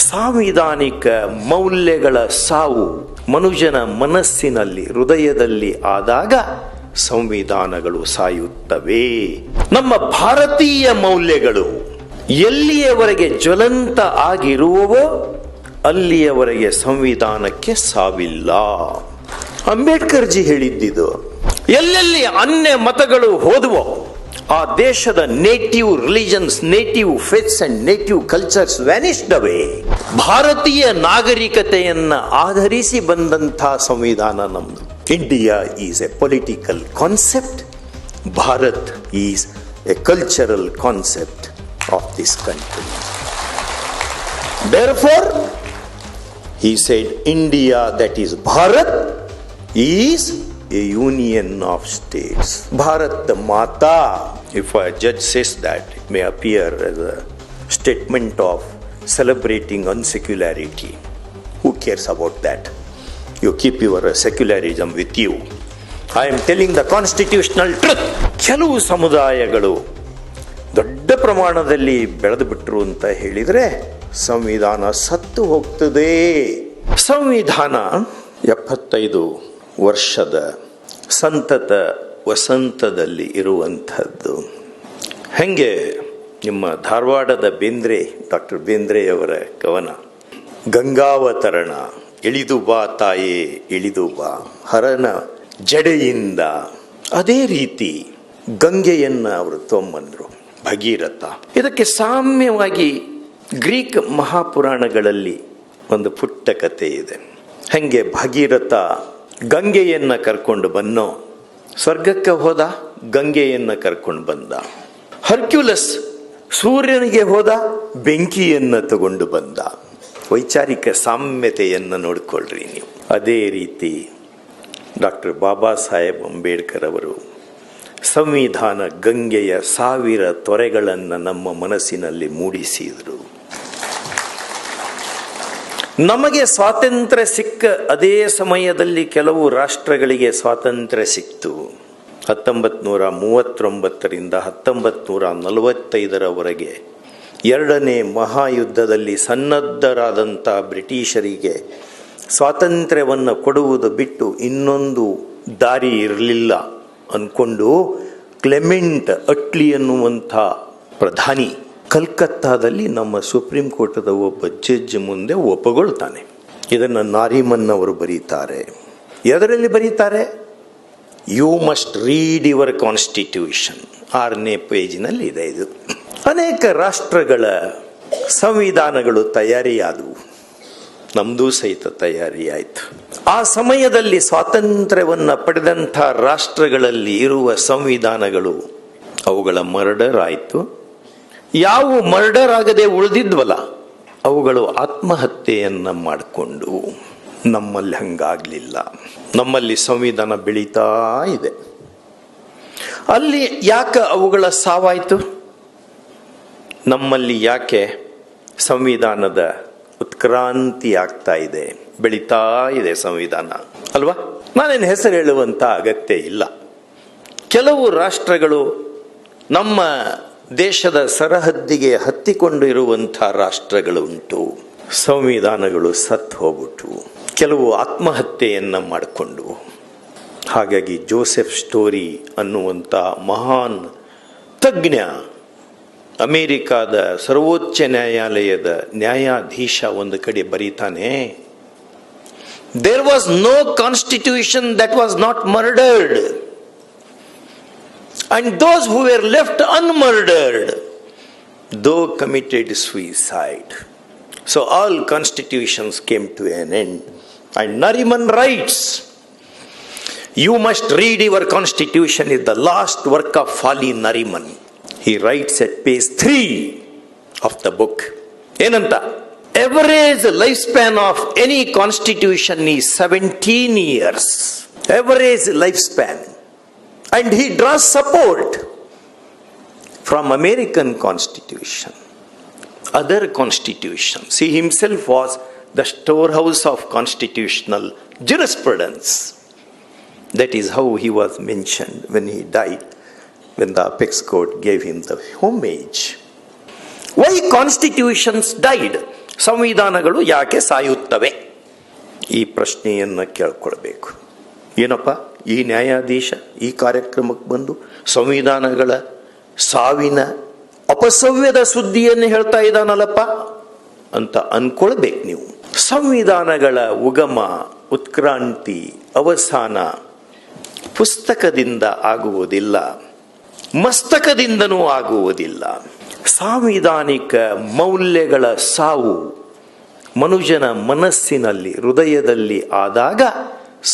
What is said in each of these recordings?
ಸಾಂವಿಧಾನಿಕ ಮೌಲ್ಯಗಳ ಸಾವು ಮನುಷ್ಯನ ಮನಸ್ಸಿನಲ್ಲಿ, ಹೃದಯದಲ್ಲಿ ಆದಾಗ ಸಂವಿಧಾನಗಳು ಸಾಯುತ್ತವೆ. ನಮ್ಮ ಭಾರತೀಯ ಮೌಲ್ಯಗಳು ಎಲ್ಲಿಯವರೆಗೆ ಜ್ವಲಂತ ಆಗಿರುವವೋ ಅಲ್ಲಿಯವರೆಗೆ ಸಂವಿಧಾನಕ್ಕೆ ಸಾವಿಲ್ಲ. ಅಂಬೇಡ್ಕರ್ ಜಿ ಹೇಳಿದ್ದಿದು. ಎಲ್ಲೆಲ್ಲಿ ಅನ್ಯ ಮತಗಳು ಹೋದವೋ ಆ ದೇಶದ native religions, native faiths and native cultures vanished away. ಭಾರತೀಯ ನಾಗರಿಕತೆಯನ್ನ ಆಧರಿಸಿ ಬಂದಂಥ ಸಂವಿಧಾನ ನಮ್ದು. India is a political concept, Bharat is a cultural concept of this country. Therefore, he said, India, that is Bharat, is a union of states. Bharat Mata, if a judge says that, it may appear as a statement of celebrating unsecularity. Who cares about that? You keep your secularism with you. I am telling the constitutional truth. ಕೆಲವು ಸಮುದಾಯಗಳು ದೊಡ್ಡ ಪ್ರಮಾಣದಲ್ಲಿ ಬೆಳೆದು ಬಿಟ್ರು ಅಂತ ಹೇಳಿದರೆ ಸಂವಿಧಾನ ಸತ್ತು ಹೋಗ್ತದೆ. ಸಂವಿಧಾನ 75 ವರ್ಷದ ಸಂತತ ವಸಂತದಲ್ಲಿ ಇರುವಂಥದ್ದು. ಹೆಂಗೆ ನಿಮ್ಮ ಧಾರವಾಡದ ಬೇಂದ್ರೆ, ಡಾಕ್ಟರ್ ಬೇಂದ್ರೆಯವರ ಕವನ ಗಂಗಾವತರಣ, ಇಳಿದು ಬಾ ತಾಯೇ ಇಳಿದು ಬಾ ಹರನ ಜಡೆಯಿಂದ, ಅದೇ ರೀತಿ ಗಂಗೆಯನ್ನ ಅವರು ತೊಂಬಂದ್ರು, ಭಗೀರಥ. ಇದಕ್ಕೆ ಸಾಮ್ಯವಾಗಿ ಗ್ರೀಕ್ ಮಹಾಪುರಾಣಗಳಲ್ಲಿ ಒಂದು ಪುಟ್ಟ ಕಥೆ ಇದೆ. ಹೆಂಗೆ ಭಗೀರಥ ಗಂಗೆಯನ್ನ ಕರ್ಕೊಂಡು ಬನ್ನೋ, ಸ್ವರ್ಗಕ್ಕೆ ಹೋದ, ಗಂಗೆಯನ್ನ ಕರ್ಕೊಂಡು ಬಂದ. ಹರ್ಕ್ಯುಲಸ್ ಸೂರ್ಯನಿಗೆ ಹೋದ, ಬೆಂಕಿಯನ್ನ ತಗೊಂಡು ಬಂದ. ವೈಚಾರಿಕ ಸಾಮ್ಯತೆಯನ್ನು ನೋಡಿಕೊಳ್ಳ್ರಿ ನೀವು. ಅದೇ ರೀತಿ ಡಾಕ್ಟರ್ ಬಾಬಾ ಸಾಹೇಬ್ ಅಂಬೇಡ್ಕರ್ ಅವರು ಸಂವಿಧಾನ ಗಂಗೆಯ 1000 ತೊರೆಗಳನ್ನು ನಮ್ಮ ಮನಸ್ಸಿನಲ್ಲಿ ಮೂಡಿಸಿದರು. ನಮಗೆ ಸ್ವಾತಂತ್ರ್ಯ ಸಿಕ್ಕ ಅದೇ ಸಮಯದಲ್ಲಿ ಕೆಲವು ರಾಷ್ಟ್ರಗಳಿಗೆ ಸ್ವಾತಂತ್ರ್ಯ ಸಿಕ್ತು. 1939ರಿಂದ 1945ರವರೆಗೆ ಎರಡನೇ ಮಹಾಯುದ್ಧದಲ್ಲಿ ಸನ್ನದ್ಧರಾದಂಥ ಬ್ರಿಟಿಷರಿಗೆ ಸ್ವಾತಂತ್ರ್ಯವನ್ನು ಕೊಡುವುದು ಬಿಟ್ಟು ಇನ್ನೊಂದು ದಾರಿ ಇರಲಿಲ್ಲ ಅಂದ್ಕೊಂಡು ಕ್ಲೆಮೆಂಟ್ ಅಟ್ಲಿ ಅನ್ನುವಂಥ ಪ್ರಧಾನಿ ಕಲ್ಕತ್ತಾದಲ್ಲಿ ನಮ್ಮ ಸುಪ್ರೀಂ ಕೋರ್ಟದ ಒಬ್ಬ ಜಡ್ಜ್ ಮುಂದೆ ಒಪ್ಪಗೊಳ್ತಾನೆ. ಇದನ್ನು ನಾರಿಮನ್ ಅವರು ಬರೀತಾರೆ. ಎದರಲ್ಲಿ ಬರೀತಾರೆ? You must read your constitution. 6ನೇ ಪೇಜಿನಲ್ಲಿ ಇದೆ ಇದು. ಅನೇಕ ರಾಷ್ಟ್ರಗಳ ಸಂವಿಧಾನಗಳು ತಯಾರಿಯಾದವು, ನಮ್ಮದೂ ಸಹಿತ ತಯಾರಿಯಾಯಿತು. ಆ ಸಮಯದಲ್ಲಿ ಸ್ವಾತಂತ್ರ್ಯವನ್ನು ಪಡೆದಂಥ ರಾಷ್ಟ್ರಗಳಲ್ಲಿ ಇರುವ ಸಂವಿಧಾನಗಳು ಅವುಗಳ ಮರ್ಡರ್ ಆಯಿತು. ಯಾವ ಮರ್ಡರ್ ಆಗದೆ ಉಳಿದಿದ್ವಲ್ಲ ಅವುಗಳು ಆತ್ಮಹತ್ಯೆಯನ್ನು ಮಾಡಿಕೊಂಡು. ನಮ್ಮಲ್ಲಿ ಹಂಗಾಗಲಿಲ್ಲ. ನಮ್ಮಲ್ಲಿ ಸಂವಿಧಾನ ಬೆಳೀತಾ ಇದೆ. ಅಲ್ಲಿ ಯಾಕೆ ಅವುಗಳ ಸಾವಾಯಿತು? ನಮ್ಮಲ್ಲಿ ಯಾಕೆ ಸಂವಿಧಾನದ ಉತ್ಕ್ರಾಂತಿ ಆಗ್ತಾ ಇದೆ, ಬೆಳೀತಾ ಇದೆ ಸಂವಿಧಾನ ಅಲ್ವಾ? ನಾನೇನು ಹೆಸರು ಹೇಳುವಂಥ ಅಗತ್ಯ ಇಲ್ಲ. ಕೆಲವು ರಾಷ್ಟ್ರಗಳು ನಮ್ಮ ದೇಶದ ಸರಹದ್ದಿಗೆ ಹತ್ತಿಕೊಂಡು ಇರುವಂಥ ರಾಷ್ಟ್ರಗಳು ಉಂಟು. ಸಂವಿಧಾನಗಳು ಸತ್ತು ಹೋಗ್ಬಿಟ್ಟು, ಕೆಲವು ಆತ್ಮಹತ್ಯೆಯನ್ನು ಮಾಡಿಕೊಂಡು. ಹಾಗಾಗಿ ಜೋಸೆಫ್ ಸ್ಟೋರಿ ಅನ್ನುವಂಥ ಮಹಾನ್ ತಜ್ಞ, ಅಮೇರಿಕಾದ ಸರ್ವೋಚ್ಚ ನ್ಯಾಯಾಲಯದ ನ್ಯಾಯಾಧೀಶ ಒಂದು ಕಡೆ ಬರೀತಾನೆ, there was no constitution that was not murdered, and those who were left unmurdered, though committed suicide. So all constitutions came to an end. And Nariman writes, you must read your constitution is the last work of Fali Nariman. He writes at page 3 of the book. Enanta? Average lifespan of any constitution is 17 years. Average lifespan. And he draws support from American Constitution, other constitutions. He himself was the storehouse of constitutional jurisprudence. That is how he was mentioned when he died, when the apex court gave him the homage. Why constitutions died? ಸಂವಿಧಾನಗಳು ಯಾಕೆ ಸಾಯುತ್ತವೆ? ಈ ಪ್ರಶ್ನೆಯನ್ನು ಕೇಳ್ಕೊಳ್ಬೇಕು. ಏನಪ್ಪ ಈ ನ್ಯಾಯಾಧೀಶ ಈ ಕಾರ್ಯಕ್ರಮಕ್ಕೆ ಬಂದು ಸಂವಿಧಾನಗಳ ಸಾವಿನ ಅಪಸವ್ಯದ ಸುದ್ದಿಯನ್ನು ಹೇಳ್ತಾ ಇದ್ದಾನಲ್ಲಪ್ಪ ಅಂತ ಅನ್ಕೊಳ್ಬೇಕು ನೀವು. ಸಂವಿಧಾನಗಳ ಉಗಮ, ಉತ್ಕ್ರಾಂತಿ, ಅವಸಾನ ಪುಸ್ತಕದಿಂದ ಆಗುವುದಿಲ್ಲ, ಮಸ್ತಕದಿಂದನೂ ಆಗುವುದಿಲ್ಲ. ಸಾಂವಿಧಾನಿಕ ಮೌಲ್ಯಗಳ ಸಾವು ಮನುಷ್ಯನ ಮನಸ್ಸಿನಲ್ಲಿ, ಹೃದಯದಲ್ಲಿ ಆದಾಗ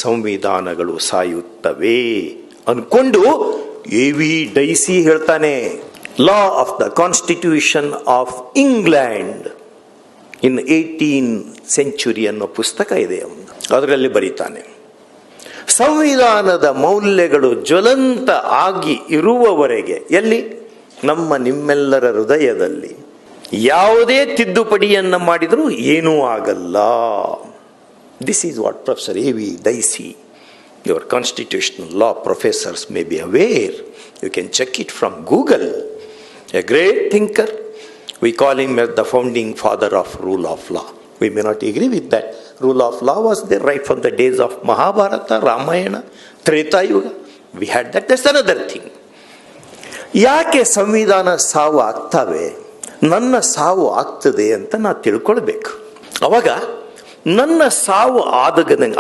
ಸಂವಿಧಾನಗಳು ಸಾಯುತ್ತವೆ ಅನ್ಕೊಂಡು ಎ.ವಿ. ಡೈಸಿ ಹೇಳ್ತಾನೆ, law of the constitution of England in 18th century ಅನ್ನೋ ಪುಸ್ತಕ ಇದೆ. ಅದರಲ್ಲಿ ಬರೀತಾನೆ, ಸಂವಿಧಾನದ ಮೌಲ್ಯಗಳು ಜ್ವಲಂತ ಆಗಿ ಇರುವವರೆಗೆ, ಎಲ್ಲಿ? ನಮ್ಮ ನಿಮ್ಮೆಲ್ಲರ ಹೃದಯದಲ್ಲಿ. ಯಾವುದೇ ತಿದ್ದುಪಡಿಯನ್ನು ಮಾಡಿದರೂ ಏನೂ ಆಗಲ್ಲ. This is what professor AV. Daisy, your constitutional law professors may be aware. You can check it from Google. A great thinker. We call him as the founding father of rule of law. We may not agree with that. Rule of law was there right from the days of Mahabharata, Ramayana, Treta Yuga. We had that. That's another thing. ಯಾಕೆ ಸಂವಿಧಾನ ಸಾವು ಆಗ್ತವೆ, ನನ್ನ ಸಾವು ಆಗ್ತದೆ ಅಂತ ನಾ ತಿಳ್ಕೊಳ್ಬೇಕು. ಅವಾಗ ನನ್ನ ಸಾವು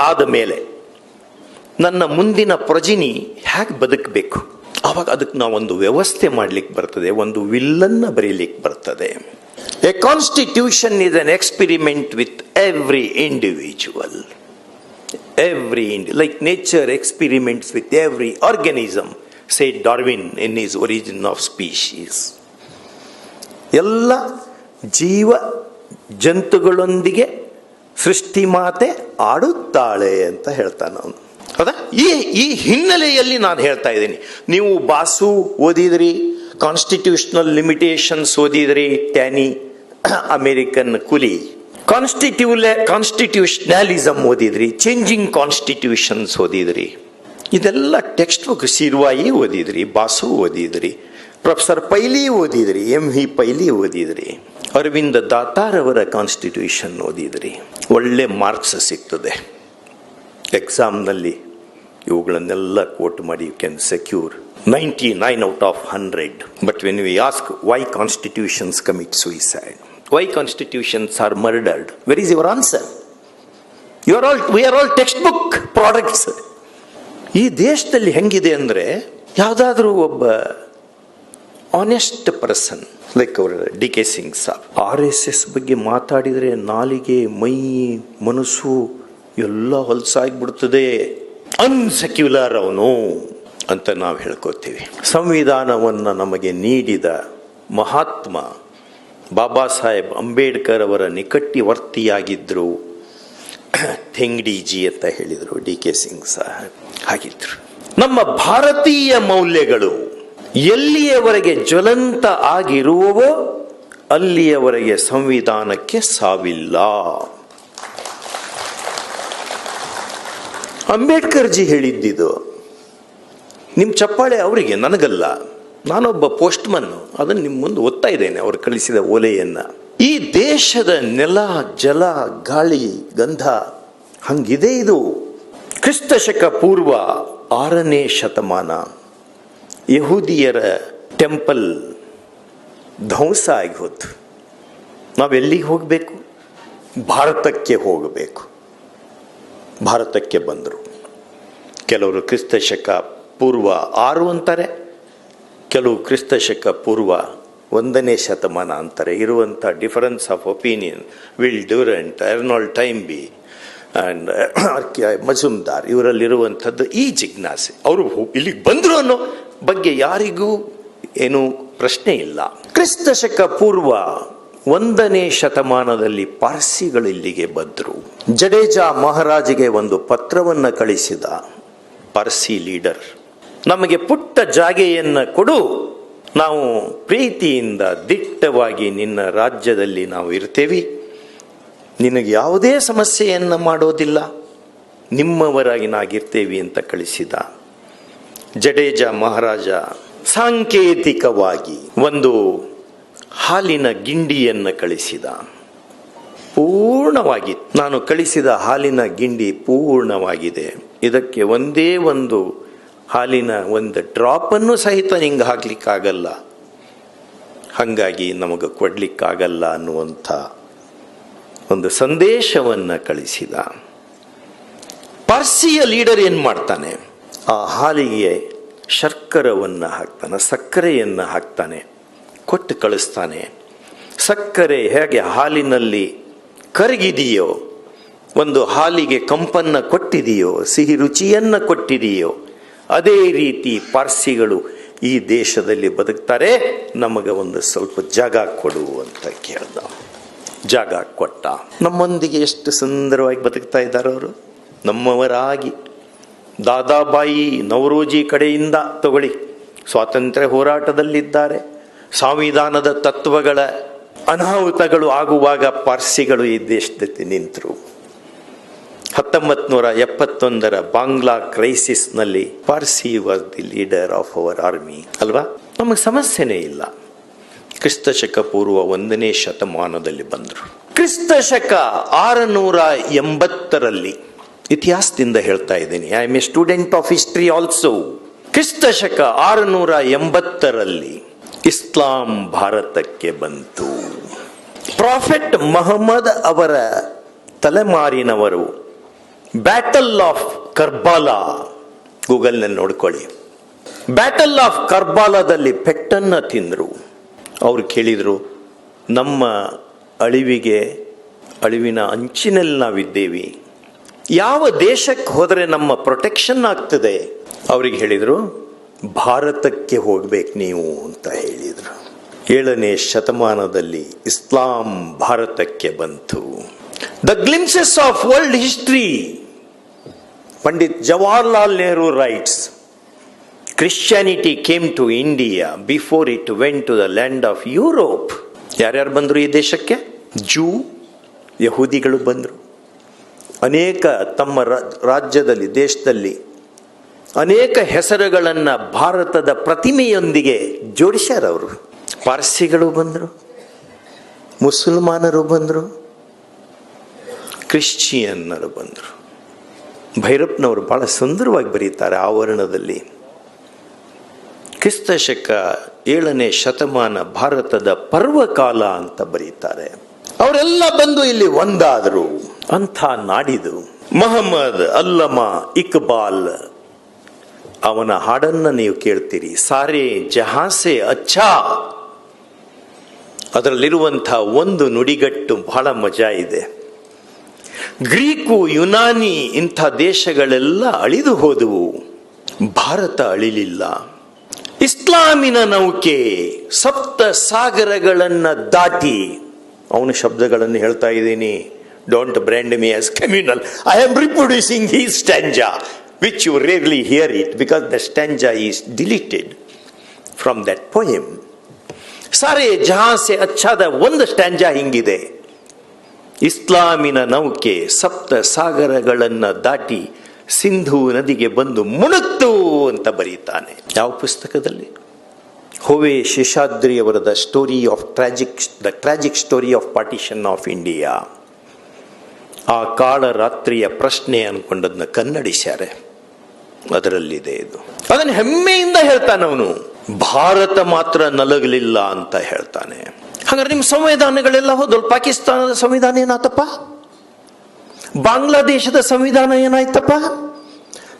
ಆದ ಮೇಲೆ ನನ್ನ ಮುಂದಿನ ಪ್ರಜೆನಿ ಹೇಗೆ ಬದುಕಬೇಕು, ಅವಾಗ ಅದಕ್ಕೆ ನಾವೊಂದು ವ್ಯವಸ್ಥೆ ಮಾಡ್ಲಿಕ್ಕೆ ಬರ್ತದೆ, ಒಂದು ವಿಲ್ಲನ್ನು ಬರೀಲಿಕ್ಕೆ ಬರ್ತದೆ. A constitution is an experiment with every individual. Like nature experiments with every organism, said Darwin in his Origin of Species. ಎಲ್ಲ ಜೀವ ಜಂತುಗಳೊಂದಿಗೆ ಸೃಷ್ಟಿ ಮಾತೆ ಆಡುತ್ತಾಳೆ ಅಂತ ಹೇಳ್ತಾನೆ ಅವನು. ಹೌದಾ? ಈ ಹಿನ್ನೆಲೆಯಲ್ಲಿ ನಾನು ಹೇಳ್ತಾ ಇದ್ದೀನಿ. ನೀವು ಬಾಸು ಓದಿದ್ರಿ, ಕಾನ್ಸ್ಟಿಟ್ಯೂಷನಲ್ ಲಿಮಿಟೇಷನ್ಸ್ ಓದಿದ್ರಿ, ಟ್ಯಾನಿ ಅಮೇರಿಕನ್ ಕುಲಿ, ಕಾನ್ಸ್ಟಿಟ್ಯೂಷನಲಿಸಮ್ ಓದಿದ್ರಿ, ಚೇಂಜಿಂಗ್ ಕಾನ್ಸ್ಟಿಟ್ಯೂಷನ್ಸ್ ಓದಿದ್ರಿ. ಇದೆಲ್ಲ ಟೆಕ್ಸ್ಟ್ ಬುಕ್. ಶಿರ್ವಾಯಿ ಓದಿದ್ರಿ, ಬಾಸು ಓದಿದ್ರಿ, ಪ್ರೊಫೆಸರ್ ಪೈಲಿ ಓದಿದ್ರಿ, M.V. ಪೈಲಿ ಓದಿದ್ರಿ, ಅರವಿಂದ ದಾತಾರ್ ಅವರ ಕಾನ್ಸ್ಟಿಟ್ಯೂಷನ್ ಓದಿದ್ರಿ. ಒಳ್ಳೆ ಮಾರ್ಕ್ಸ್ ಸಿಗ್ತದೆ ಎಕ್ಸಾಮ್ನಲ್ಲಿ. ಇವುಗಳನ್ನೆಲ್ಲ ಕೋಟ್ ಮಾಡಿ you can secure 99 out of 100. But when we ask why constitutions commit suicide, why constitutions are murdered, where is your answer? We are all textbook products. ಈ ದೇಶದಲ್ಲಿ ಹೆಂಗಿದೆ ಅಂದರೆ, ಯಾವುದಾದ್ರೂ ಒಬ್ಬ ಆನೆಸ್ಟ್ ಪರ್ಸನ್ ಲೈಕ್ ಅವರ D.K. ಸಿಂಗ್ ಸಾಬ್ RSS ಬಗ್ಗೆ ಮಾತಾಡಿದರೆ ನಾಲಿಗೆ, ಮೈ, ಮನಸ್ಸು ಎಲ್ಲ ಹೊಲಸಾಗ್ಬಿಡ್ತದೆ, ಅನ್ಸೆಕ್ಯುಲರ್ ಅವನು ಅಂತ ನಾವು ಹೇಳ್ಕೋತೀವಿ. ಸಂವಿಧಾನವನ್ನು ನಮಗೆ ನೀಡಿದ ಮಹಾತ್ಮ ಬಾಬಾ ಸಾಹೇಬ್ ಅಂಬೇಡ್ಕರ್ ಅವರ ನಿಕಟವರ್ತಿಯಾಗಿದ್ದರು. ಥೆಂಗ್ಡಿಜಿ ಅಂತ ಹೇಳಿದರು D.K. ಸಿಂಗ್ ಸಾಹೇಬ್ ಆಗಿದ್ರು. ನಮ್ಮ ಭಾರತೀಯ ಮೌಲ್ಯಗಳು ಎಲ್ಲಿಯವರೆಗೆ ಜ್ವಲಂತ ಆಗಿರುವವೋ ಅಲ್ಲಿಯವರೆಗೆ ಸಂವಿಧಾನಕ್ಕೆ ಸಾವಿಲ್ಲ. ಅಂಬೇಡ್ಕರ್ ಜಿ ಹೇಳಿದ್ದಿದು. ನಿಮ್ಮ ಚಪ್ಪಾಳೆ ಅವರಿಗೆ, ನನಗಲ್ಲ. ನಾನೊಬ್ಬ ಪೋಸ್ಟ್ಮನ್, ಅದನ್ನು ನಿಮ್ಮ ಮುಂದೆ ಓದ್ತಾ ಇದ್ದೇನೆ, ಅವರು ಕಳಿಸಿದ ಓಲೆಯನ್ನು. ಈ ದೇಶದ ನೆಲ, ಜಲ, ಗಾಳಿ, ಗಂಧ ಹಂಗಿದೆ ಇದು. ಕ್ರಿಸ್ತ ಶಕ ಪೂರ್ವ 6ನೇ ಶತಮಾನ ಯಹೂದಿಯರ ಟೆಂಪಲ್ ಧ್ವಂಸ ಆಗಿ ಹೋಯ್ತು. ನಾವೆಲ್ಲಿಗೆ ಹೋಗಬೇಕು? ಭಾರತಕ್ಕೆ ಹೋಗಬೇಕು. ಭಾರತಕ್ಕೆ ಬಂದರು. ಕೆಲವರು ಕ್ರಿಸ್ತ ಶಕ ಪೂರ್ವ 6 ಅಂತಾರೆ, ಕೆಲವು ಕ್ರಿಸ್ತ ಶಕ ಪೂರ್ವ 1ನೇ ಶತಮಾನ ಅಂತಾರೆ. ಇರುವಂಥ difference of opinion Will Durant, Arnold Toynbee and Majumdar, ಇವರಲ್ಲಿರುವಂಥದ್ದು ಈ ಜಿಜ್ಞಾಸೆ. ಅವರು ಇಲ್ಲಿಗೆ ಬಂದರು ಅನ್ನೋ ಬಗ್ಗೆ ಯಾರಿಗೂ ಏನು ಪ್ರಶ್ನೆ ಇಲ್ಲ. ಕ್ರಿಸ್ತ ಶಕ ಪೂರ್ವ 1ನೇ ಶತಮಾನದಲ್ಲಿ ಪಾರ್ಸಿಗಳು ಇಲ್ಲಿಗೆ ಬಂದರು. ಜಡೇಜಾ ಮಹಾರಾಜಿಗೆ ಒಂದು ಪತ್ರವನ್ನು ಕಳಿಸಿದ ಪಾರ್ಸಿ ಲೀಡರ್, ನಮಗೆ ಪುಟ್ಟ ಜಾಗೆಯನ್ನು ಕೊಡು, ನಾವು ಪ್ರೀತಿಯಿಂದ ದಿಟ್ಟವಾಗಿ ನಿನ್ನ ರಾಜ್ಯದಲ್ಲಿ ನಾವು ಇರ್ತೇವೆ, ನಿನಗೆ ಯಾವುದೇ ಸಮಸ್ಯೆಯನ್ನು ಮಾಡೋದಿಲ್ಲ, ನಿಮ್ಮವರಾಗಿ ನಾಗಿರ್ತೇವೆ ಅಂತ ಕಳಿಸಿದ. ಜಡೇಜಾ ಮಹಾರಾಜ ಸಾಂಕೇತಿಕವಾಗಿ ಒಂದು ಹಾಲಿನ ಗಿಂಡಿಯನ್ನು ಕಳಿಸಿದ. ಪೂರ್ಣವಾಗಿ, ನಾನು ಕಳಿಸಿದ ಹಾಲಿನ ಗಿಂಡಿ ಪೂರ್ಣವಾಗಿದೆ, ಇದಕ್ಕೆ ಒಂದೇ ಒಂದು ಹಾಲಿನ ಒಂದು ಡ್ರಾಪನ್ನು ಸಹಿತ ನಿಂಗೆ ಹಾಕ್ಲಿಕ್ಕಾಗಲ್ಲ, ಹಾಗಾಗಿ ನಮಗೆ ಕೊಡ್ಲಿಕ್ಕಾಗಲ್ಲ ಅನ್ನುವಂಥ ಒಂದು ಸಂದೇಶವನ್ನು ಕಳಿಸಿದ. ಪಾರ್ಸಿಯ ಲೀಡರ್ ಏನು ಮಾಡ್ತಾನೆ, ಆ ಹಾಲಿಗೆ ಶರ್ಕರವನ್ನು ಹಾಕ್ತಾನೆ, ಸಕ್ಕರೆಯನ್ನು ಹಾಕ್ತಾನೆ, ಕೊಟ್ಟು ಕಳಿಸ್ತಾನೆ. ಸಕ್ಕರೆ ಹೇಗೆ ಹಾಲಿನಲ್ಲಿ ಕರಗಿದೆಯೋ, ಒಂದು ಹಾಲಿಗೆ ಕಂಪನ್ನು ಕೊಟ್ಟಿದೆಯೋ, ಸಿಹಿ ರುಚಿಯನ್ನು ಕೊಟ್ಟಿದೆಯೋ, ಅದೇ ರೀತಿ ಪಾರ್ಸಿಗಳು ಈ ದೇಶದಲ್ಲಿ ಬದುಕ್ತಾರೆ, ನಮಗೆ ಒಂದು ಸ್ವಲ್ಪ ಜಾಗ ಕೊಡು ಅಂತ ಕೇಳ್ದ. ಜಾಗ ಕೊಟ್ಟ. ನಮ್ಮೊಂದಿಗೆ ಎಷ್ಟು ಸುಂದರವಾಗಿ ಬದುಕ್ತಾ ಇದ್ದಾರೆ ಅವರು, ನಮ್ಮವರಾಗಿ. ದಾದಾಬಾಯಿ ನವರೋಜಿ ಕಡೆಯಿಂದ ತಗೊಳ್ಳಿ, ಸ್ವಾತಂತ್ರ್ಯ ಹೋರಾಟದಲ್ಲಿದ್ದಾರೆ. ಸಂವಿಧಾನದ ತತ್ವಗಳ ಅನಾಹುತಗಳು ಆಗುವಾಗ ಪಾರ್ಸಿಗಳು ಈ ದೇಶದಲ್ಲಿ ನಿಂತರು. 1971 ಬಾಂಗ್ಲಾ ಕ್ರೈಸಿಸ್ನಲ್ಲಿ Parsi was the leader of our army ಅಲ್ವಾ. ನಮಗೆ ಸಮಸ್ಯೆನೇ ಇಲ್ಲ. ಕ್ರಿಸ್ತಶಕ ಪೂರ್ವ 1ನೇ ಶತಮಾನದಲ್ಲಿ ಬಂದರು. ಕ್ರಿಸ್ತಶಕ 680 ಇತಿಹಾಸದಿಂದ ಹೇಳ್ತಾ ಇದ್ದೀನಿ, I am A student of history also. ಕ್ರಿಸ್ತಶಕ 680 ಇಸ್ಲಾಂ ಭಾರತಕ್ಕೆ ಬಂತು. ಪ್ರಾಫೆಟ್ ಮೊಹಮ್ಮದ್ ಅವರ ತಲೆಮಾರಿನವರು ಬ್ಯಾಟಲ್ ಆಫ್ ಕರ್ಬಾಲಾ, ಗೂಗಲ್ನಲ್ಲಿ ನೋಡ್ಕೊಳ್ಳಿ, ಬ್ಯಾಟಲ್ ಆಫ್ ಕರ್ಬಾಲಾದಲ್ಲಿ ಪೆಟ್ಟನ್ನು ತಿಂದರು. ಅವರು ಕೇಳಿದರು, ನಮ್ಮ ಅಳಿವಿನ ಅಂಚಿನಲ್ಲಿ ನಾವಿದ್ದೇವೆ, ಯಾವ ದೇಶಕ್ಕೆ ಹೋದರೆ ನಮ್ಮ ಪ್ರೊಟೆಕ್ಷನ್ ಆಗ್ತದೆ? ಅವ್ರಿಗೆ ಹೇಳಿದರು, ಭಾರತಕ್ಕೆ ಹೋಗ್ಬೇಕು ನೀವು ಅಂತ ಹೇಳಿದರು. 7ನೇ ಶತಮಾನದಲ್ಲಿ ಇಸ್ಲಾಂ ಭಾರತಕ್ಕೆ ಬಂತು. The glimpses of world history, Pandit Jawaharlal Nehru rights, Christianity came to India before it went to the land of Europe. ಯಾರ್ಯಾರು ಬಂದರು ಈ ದೇಶಕ್ಕೆ? ಜೂ, ಯಹೂದಿಗಳು ಬಂದರು. ಅನೇಕ ತಮ್ಮ ರಾಜ್ಯದಲ್ಲಿ, ದೇಶದಲ್ಲಿ ಅನೇಕ ಹೆಸರುಗಳನ್ನು ಭಾರತದ ಪ್ರತಿಮೆಯೊಂದಿಗೆ ಜೋಡಿಸ್ಯಾರ ಅವರು. ಪಾರ್ಸಿಗಳು ಬಂದರು, ಮುಸಲ್ಮಾನರು ಬಂದರು, ಕ್ರಿಶ್ಚಿಯನ್ನರು ಬಂದರು. ಭೈರಪ್ಪನವರು ಬಹಳ ಸುಂದರವಾಗಿ ಬರೀತಾರೆ ಆವರಣದಲ್ಲಿ. ಕ್ರಿಸ್ತಶಕ 7ನೇ ಶತಮಾನ ಭಾರತದ ಪರ್ವಕಾಲ ಅಂತ ಬರೀತಾರೆ. ಅವರೆಲ್ಲ ಬಂದು ಇಲ್ಲಿ ಒಂದಾದರು. ಅಂಥ ನಾಡಿದು. ಮೊಹಮ್ಮದ್ ಅಲ್ಲಮಾ ಇಕ್ಬಾಲ್ ಅವನ ಹಾಡನ್ನ ನೀವು ಕೇಳ್ತೀರಿ, ಸಾರೇ ಜಹಾಸೆ ಅಚ್ಚಾ. ಅದರಲ್ಲಿರುವಂಥ ಒಂದು ನುಡಿಗಟ್ಟು ಬಹಳ ಮಜಾ ಇದೆ. ಗ್ರೀಕು, ಯುನಾನಿ ಇಂಥ ದೇಶಗಳೆಲ್ಲ ಅಳಿದು ಹೋದವು, ಭಾರತ ಅಳಿಲಿಲ್ಲ. ಇಸ್ಲಾಮಿನ ನೌಕೆ ಸಪ್ತ ಸಾಗರಗಳನ್ನು ದಾಟಿ, ಅವನ ಶಬ್ದಗಳನ್ನು ಹೇಳ್ತಾ ಇದ್ದೀನಿ, don't brand me as communal. I am reproducing his stanza, which you rarely hear it because the stanza is deleted from that poem. Saare Jahan Se ಅಚ್ಚಾದ ಒಂದು ಸ್ಟ್ಯಾಂಜಾ ಹಿಂಗಿದೆ, ಇಸ್ಲಾಮಿನ ನೌಕೆ ಸಪ್ತ ಸಾಗರಗಳನ್ನು ದಾಟಿ ಸಿಂಧೂ ನದಿಗೆ ಬಂದು ಮುಳುಗ್ತು ಅಂತ ಬರೀತಾನೆ. ಯಾವ ಪುಸ್ತಕದಲ್ಲಿ? ಹೋವೆ ಶೇಷಾದ್ರಿಯವರ the tragic story of partition of India. ಆ ಕಾಳ ರಾತ್ರಿಯ ಪ್ರಶ್ನೆ ಅನ್ಕೊಂಡದನ್ನ ಕನ್ನಡಿಸ್ಯಾರೆ, ಅದರಲ್ಲಿದೆ ಇದು. ಅದನ್ನು ಹೆಮ್ಮೆಯಿಂದ ಹೇಳ್ತಾನೆ ಅವನು. ಭಾರತ ಮಾತ್ರ ನಲಗಲಿಲ್ಲ ಅಂತ ಹೇಳ್ತಾನೆ. ಹಾಗಾದ್ರೆ ನಿಮ್ಮ ಸಂವಿಧಾನಗಳೆಲ್ಲ ಹೋದವು. ಪಾಕಿಸ್ತಾನದ ಸಂವಿಧಾನ ಏನಾಯ್ತಪ್ಪ? ಬಾಂಗ್ಲಾದೇಶದ ಸಂವಿಧಾನ ಏನಾಯ್ತಪ್ಪ?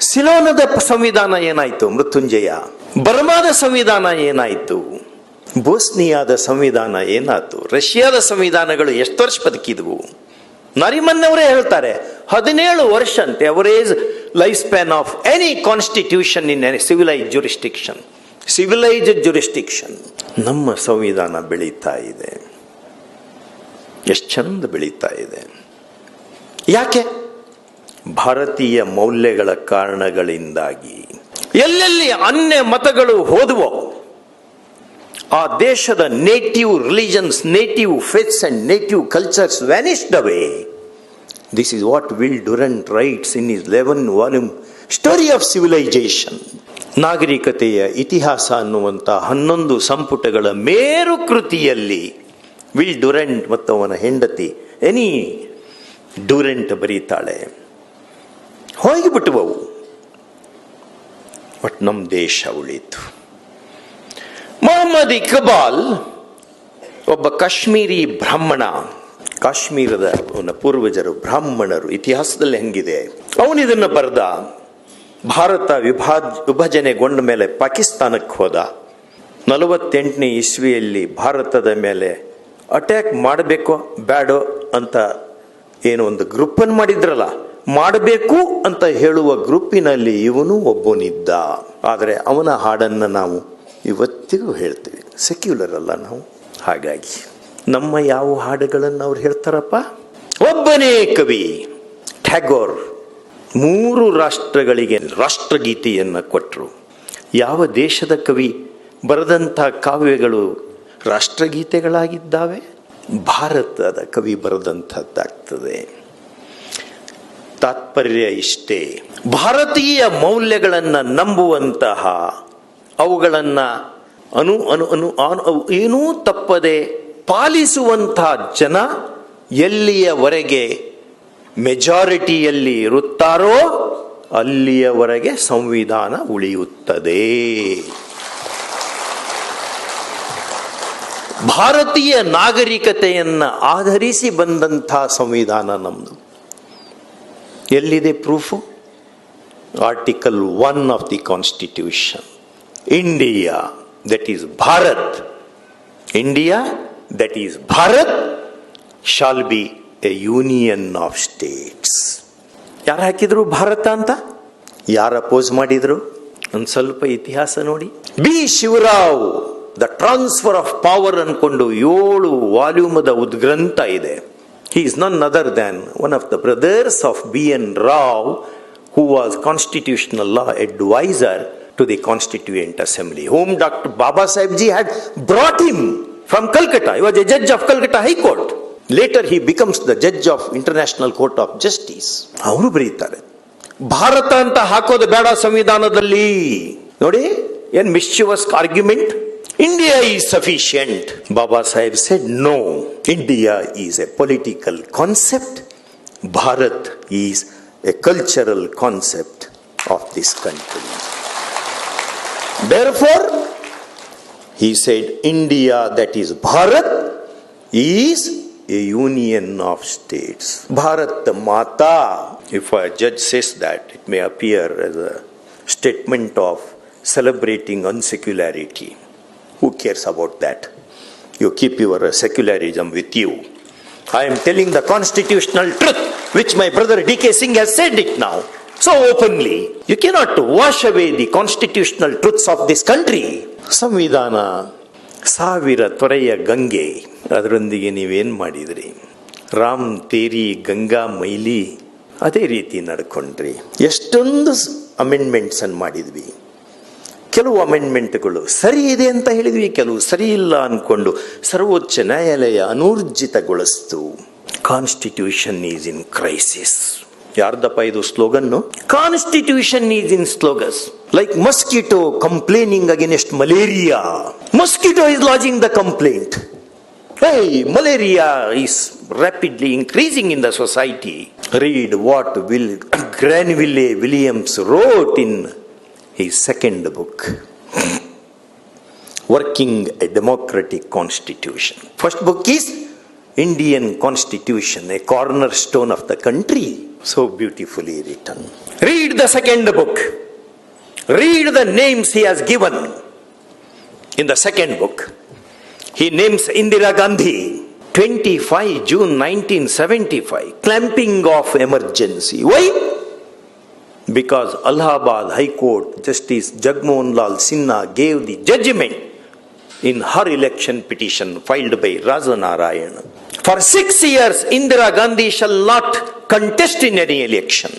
ಸಿಲೋನದ ಸಂವಿಧಾನ ಏನಾಯ್ತು? ಮೃತ್ಯುಂಜಯ. ಬರ್ಮಾದ ಸಂವಿಧಾನ ಏನಾಯ್ತು? ಬೋಸ್ನಿಯಾದ ಸಂವಿಧಾನ ಏನಾಯ್ತು? ರಷ್ಯಾದ ಸಂವಿಧಾನಗಳು ಎಷ್ಟು ವರ್ಷ ಬದುಕಿದ್ವು? ನರಿಮನ್ ಅವರೇ ಹೇಳ್ತಾರೆ 17 ವರ್ಷ ಅಂತೆ average life span of any constitution in any civilised jurisdiction. ನಮ್ಮ ಸಂವಿಧಾನ ಬೆಳೀತಾ ಇದೆ, ಎಷ್ಟು ಚಂದ ಬೆಳೀತಾ ಇದೆ. ಯಾಕೆ? ಭಾರತೀಯ ಮೌಲ್ಯಗಳ ಕಾರಣಗಳಿಂದಾಗಿ. ಎಲ್ಲೆಲ್ಲಿ ಅನ್ಯ ಮತಗಳು ಹೋದವೋ ಆ ದೇಶದ native religions, native faiths and native cultures vanished away. This is what Will Durant writes in his 11 volume story of civilisation. ನಾಗರಿಕತೆಯ ಇತಿಹಾಸ ಅನ್ನುವಂಥ 11 ಸಂಪುಟಗಳ ಮೇರು ಕೃತಿಯಲ್ಲಿ ವಿಲ್ ಡುರಂಟ್ ಮತ್ತು ಅವನ ಹೆಂಡತಿ ಎನಿ ಡ್ಯೂರೆಂಟ್ ಬರೀತಾಳೆ, ಹೋಗಿಬಿಟ್ಟುವವು. ಬಟ್ ನಮ್ಮ ದೇಶ ಉಳಿತು. ಮೊಹಮ್ಮದ್ ಇಕ್ಬಾಲ್ ಒಬ್ಬ ಕಾಶ್ಮೀರಿ ಬ್ರಾಹ್ಮಣ. ಕಾಶ್ಮೀರದ ಅವನ ಪೂರ್ವಜರು ಬ್ರಾಹ್ಮಣರು, ಇತಿಹಾಸದಲ್ಲಿ ಹೆಂಗಿದೆ. ಅವನಿದನ್ನು ಬರೆದ. ಭಾರತ ವಿಭಜನೆಗೊಂಡ ಮೇಲೆ ಪಾಕಿಸ್ತಾನಕ್ಕೆ ಹೋದ. 48ನೇ ಇಸ್ವಿಯಲ್ಲಿ ಭಾರತದ ಮೇಲೆ ಅಟ್ಯಾಕ್ ಮಾಡಬೇಕೋ ಬೇಡೋ ಅಂತ ಏನೋ ಒಂದು ಗ್ರೂಪನ್ನು ಮಾಡಿದ್ರಲ್ಲ, ಮಾಡಬೇಕು ಅಂತ ಹೇಳುವ ಗ್ರೂಪಿನಲ್ಲಿ ಇವನು ಒಬ್ಬನಿದ್ದ. ಆದರೆ ಅವನ ಹಾಡನ್ನು ನಾವು ಇವತ್ತಿಗೂ ಹೇಳ್ತೀವಿ, ಸೆಕ್ಯುಲರ್ ಅಲ್ಲ ನಾವು. ಹಾಗಾಗಿ ನಮ್ಮ ಯಾವ ಹಾಡುಗಳನ್ನು ಅವ್ರು ಹೇಳ್ತಾರಪ್ಪ? ಒಬ್ಬನೇ ಕವಿ ಟ್ಯಾಗೋರ್ 3 ರಾಷ್ಟ್ರಗಳಿಗೆ ರಾಷ್ಟ್ರಗೀತೆಯನ್ನು ಕೊಟ್ಟರು. ಯಾವ ದೇಶದ ಕವಿ ಬರೆದಂಥ ಕಾವ್ಯಗಳು ರಾಷ್ಟ್ರಗೀತೆಗಳಾಗಿದ್ದಾವೆ? ಭಾರತದ ಕವಿ ಬರೆದಂಥದ್ದಾಗ್ತದೆ. ತಾತ್ಪರ್ಯ ಇಷ್ಟೇ, ಭಾರತೀಯ ಮೌಲ್ಯಗಳನ್ನು ನಂಬುವಂತಹ, ಅವುಗಳನ್ನು ಏನೂ ತಪ್ಪದೆ ಪಾಲಿಸುವಂತಹ ಜನ ಎಲ್ಲಿಯವರೆಗೆ ಮೆಜಾರಿಟಿಯಲ್ಲಿ ಇರುತ್ತಾರೋ ಅಲ್ಲಿಯವರೆಗೆ ಸಂವಿಧಾನ ಉಳಿಯುತ್ತದೆ. ಭಾರತೀಯ ನಾಗರಿಕತೆಯನ್ನು ಆಧರಿಸಿ ಬಂದಂಥ ಸಂವಿಧಾನ ನಮ್ಮದು. ಎಲ್ಲಿದೆ proof? Article 1 of the constitution. India that is Bharat, India that is Bharat shall be A union of States. ಯಾರು ಹಾಕಿದ್ರು ಭಾರತ ಅಂತ? ಯಾರು ಅಪೋಸ್ ಮಾಡಿದ್ರು? ಒಂದು ಸ್ವಲ್ಪ ಇತಿಹಾಸ ನೋಡಿ. B Shiva Rao the transfer of power ಅನ್ಕೊಂಡು 7 ವಾಲ್ಯೂಮದ ಉದ್ಗ್ರಂಥ ಇದೆ. He is none other than one of the brothers of B.N. Rao, who was constitutional law advisor to the Constituent Assembly, whom Dr. Baba Saheb Ji had brought him from Calcutta. He was a judge of Calcutta High Court. Later he becomes the judge of International Court of Justice. ಅವರು ಬರೀತಾರೆ, ಭಾರತ ಅಂತ ಹಾಕೋದು ಬೇಡ ಸಂವಿಧಾನದಲ್ಲಿ. ನೋಡಿ ಏನ್ ಮಿಸ್ಚಿವಸ್ argument. India is sufficient. Baba Sahib said no. India is a political concept. Bharat is a cultural concept of this country. Therefore, he said India that is Bharat is a union of states. Bharat Mata. If a judge says that, it may appear as a statement of celebrating unsecularity. Who cares about that? You keep your secularism with you. I am telling the constitutional truth, which my brother D.K. Singh has said it now so openly. You cannot wash away the constitutional truths of this country. ಸಂವಿಧಾನ 1000 ತೊರೆಯ ಗಂಗೆ. ಅದರೊಂದಿಗೆ ನೀವೇನು ಮಾಡಿದ್ರಿ? ರಾಮ್ ತೇರಿ Ganga mile ಅದೇ ರೀತಿ ನಡ್ಕೊಂಡ್ರಿ. ಎಷ್ಟೊಂದು amendments ಅನ್ನು ಮಾಡಿದ್ವಿ. ಕೆಲವು ಅಮೆಂಡ್ಮೆಂಟ್ಗಳು ಸರಿ ಇದೆ ಅಂತ ಹೇಳಿದ್ವಿ, ಕೆಲವು ಸರಿ ಇಲ್ಲ ಅನ್ಕೊಂಡು ಸರ್ವೋಚ್ಚ ನ್ಯಾಯಾಲಯ ಅನೂರ್ಜಿತಗೊಳಿಸ್ತು. Constitution is in crisis. ಯಾರ್ದಪ್ಪ ಇದು slogan? Constitution is in slogans. Like mosquito complaining against malaria. Mosquito is lodging the complaint. Hey, malaria is rapidly increasing in the society. Read what Granville Williams wrote in his second book, Working a Democratic Constitution. First book is Indian Constitution, a cornerstone of the country. So beautifully written. Read the second book. Read the names he has given. In the second book, he names Indira Gandhi, 25 June 1975, clamping off emergency. Why? Because Allahabad High Court Justice Jagmohan Lal Sinha gave the judgment in her election petition filed by Raja Narayan. For 6 years, Indira Gandhi shall not contest in any election.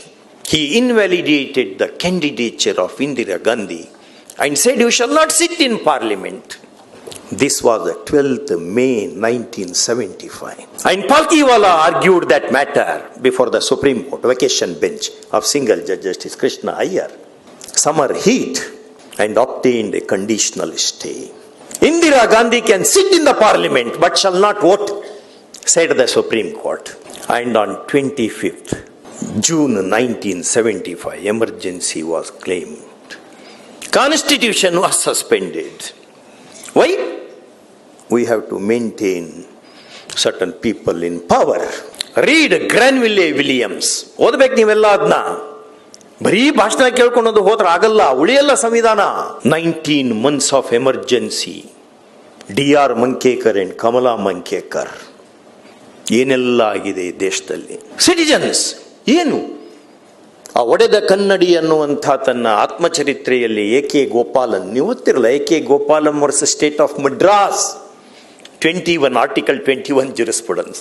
He invalidated the candidature of Indira Gandhi and said, you shall not sit in parliament. This was the 12th May 1975. And Palkiwala argued that matter before the Supreme Court vacation bench of single Judge Justice Krishna Iyer. Summer heat, and obtained a conditional stay. Indira Gandhi can sit in the parliament but shall not vote. said the Supreme Court. And on 25th June 1975, emergency was claimed. Constitution was suspended. Why? We have to maintain certain people in power. Read Granville Williams. ಓದಬೇಕು ನೀವೆಲ್ಲ ಅದನ್ನ. ಬರೀ ಭಾಷಣ ಕೇಳ್ಕೊಂಡು ಹೋದ್ರೆ ಆಗಲ್ಲ, ಉಳಿಯಲ್ಲ ಸಂವಿಧಾನ. 19 months of emergency. DR Mankekar and Kamala Mankekar. ಏನೆಲ್ಲ ಆಗಿದೆ ಈ ದೇಶದಲ್ಲಿ. ಸಿಟಿಜನ್ಸ್ ಏನು ಆ ಒಡೆದ ಕನ್ನಡಿ ಅನ್ನುವಂಥ ತನ್ನ ಆತ್ಮಚರಿತ್ರೆಯಲ್ಲಿ A.K. ಗೋಪಾಲನ್, ನೀವು ಗೊತ್ತಿರಲ್ಲ, A.K. Gopalan versus state of Madras, 21 article 21 jurisprudence.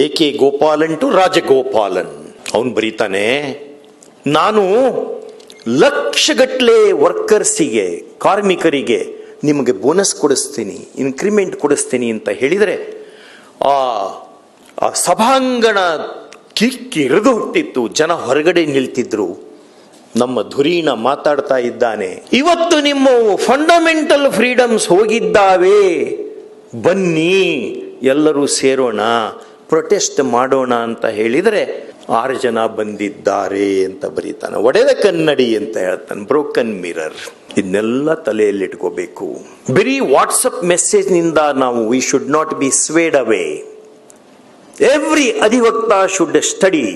A.K. Gopalan to Rajagopalan. ಅವನು ಬರೀತಾನೆ, ನಾನು ಲಕ್ಷಗಟ್ಟಲೆ ವರ್ಕರ್ಸಿಗೆ, ಕಾರ್ಮಿಕರಿಗೆ ನಿಮಗೆ ಬೋನಸ್ ಕೊಡಿಸ್ತೀನಿ, ಇನ್ಕ್ರಿಮೆಂಟ್ ಕೊಡಿಸ್ತೀನಿ ಅಂತ ಹೇಳಿದರೆ ಆ ಸಭಾಂಗಣ ಕಿಕ್ಕಿರಿದು ಹುಟ್ಟಿತ್ತು. ಜನ ಹೊರಗಡೆ ನಿಲ್ತಿದ್ರು. ನಮ್ಮ ಧುರೀಣ ಮಾತಾಡ್ತಾ ಇದ್ದಾನೆ, ಇವತ್ತು ನಿಮ್ಮ ಫಂಡಮೆಂಟಲ್ ಫ್ರೀಡಮ್ಸ್ ಹೋಗಿದ್ದಾವೆ, ಬನ್ನಿ ಎಲ್ಲರೂ ಸೇರೋಣ, ಪ್ರೊಟೆಸ್ಟ್ ಮಾಡೋಣ ಅಂತ ಹೇಳಿದರೆ 6 ಜನ ಬಂದಿದ್ದಾರೆ ಅಂತ ಬರೀತಾನೆ. ಒಡೆದ ಕನ್ನಡಿ ಅಂತ ಹೇಳ್ತಾನೆ, ಬ್ರೋಕನ್ ಮಿರರ್. ಇದನ್ನೆಲ್ಲ ತಲೆಯಲ್ಲಿಟ್ಕೋಬೇಕು. ಬರೀ ವಾಟ್ಸಪ್ ಮೆಸೇಜ್ನಿಂದ ನಾವು we should not be swayed away. Every adhivakta should study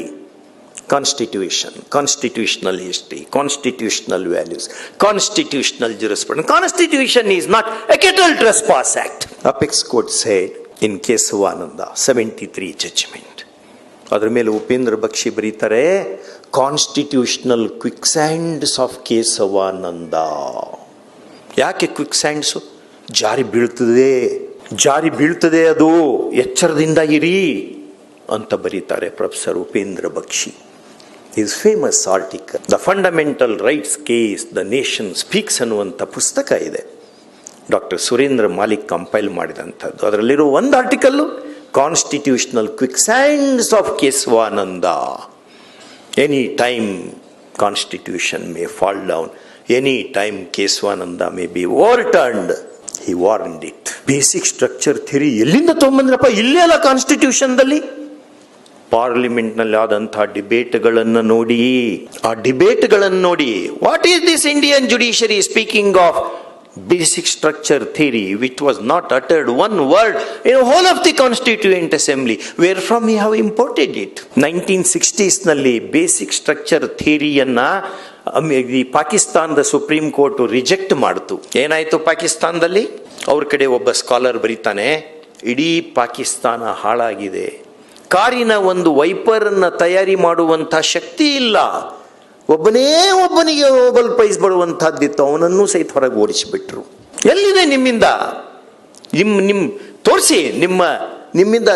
constitution, constitutional history, constitutional values, constitutional jurisprudence. Constitution is not a cattle trespass act. Apex court said in Kesavananda 73 judgment. ಅದರ ಮೇಲೆ ಉಪೇಂದ್ರ ಬಕ್ಷಿ ಬರೀತಾರೆ, constitutional quicksands of ಕೇಸವಾನಂದ. ಯಾಕೆ quick ಸ್ಯಾಂಡ್ಸು? ಜಾರಿ ಬೀಳ್ತದೆ, ಅದು ಎಚ್ಚರದಿಂದ ಇರಿ ಅಂತ ಬರೀತಾರೆ professor Upendra Baxi. His famous article the fundamental rights case the nation speaks ಅನ್ನುವಂಥ ಪುಸ್ತಕ ಇದೆ, ಡಾಕ್ಟರ್ ಸುರೇಂದ್ರ ಮಾಲಿಕ್ ಕಂಪೈಲ್ ಮಾಡಿದಂಥದ್ದು. ಅದರಲ್ಲಿರೋ ಒಂದು article constitutional quicksands of Kesavananda. Any time constitution may fall down, any time Kesavananda may be overturned. He warned it. Basic structure theory ಎಲ್ಲಿಂದ ತಗೊಂಬಂದ್ರಪ್ಪ? ಇಲ್ಲೇ ಅಲ್ಲ ಕಾನ್ಸ್ಟಿಟ್ಯೂಷನ್ದಲ್ಲಿ. ಪಾರ್ಲಿಮೆಂಟ್ನಲ್ಲಿ ಆದಂಥ ಡಿಬೇಟ್ಗಳನ್ನು ನೋಡಿ, ಆ ಡಿಬೇಟ್ಗಳನ್ನು ನೋಡಿ, what is this Indian judiciary speaking of basic structure theory which was not uttered one word in whole of the constituent assembly, where from you have imported it. 1960s ನಲ್ಲಿ ಬೇಸಿಕ್ ಸ್ಟ್ರಕ್ಚರ್ ಥಿಯರಿಯನ್ನ ಈ ಪಾಕಿಸ್ತಾನದ supreme court reject ಮಾಡಿತು. ಏನಾಯ್ತು ಪಾಕಿಸ್ತಾನದಲ್ಲಿ? ಅವ್ರ ಕಡೆ ಒಬ್ಬ scholar ಬರೀತಾನೆ, ಇಡೀ ಪಾಕಿಸ್ತಾನ ಹಾಳಾಗಿದೆ, ಕಾರಿನ ಒಂದು ವೈಪರ್ ಅನ್ನ ತಯಾರಿ ಮಾಡುವಂತ ಶಕ್ತಿ ಇಲ್ಲ, ಒಬ್ಬನಿಗೆ ನೋಬೆಲ್ ಪ್ರೈಸ್ ಬರುವಂತಹದ್ದಿತ್ತು, ಅವನನ್ನು ಸಹಿತ ಹೊರಗೆ ಓಡಿಸಿಬಿಟ್ರು. ಎಲ್ಲಿದೆ ನಿಮ್ಮಿಂದ? ನಿಮ್ ತೋರಿಸಿ, ನಿಮ್ಮಿಂದ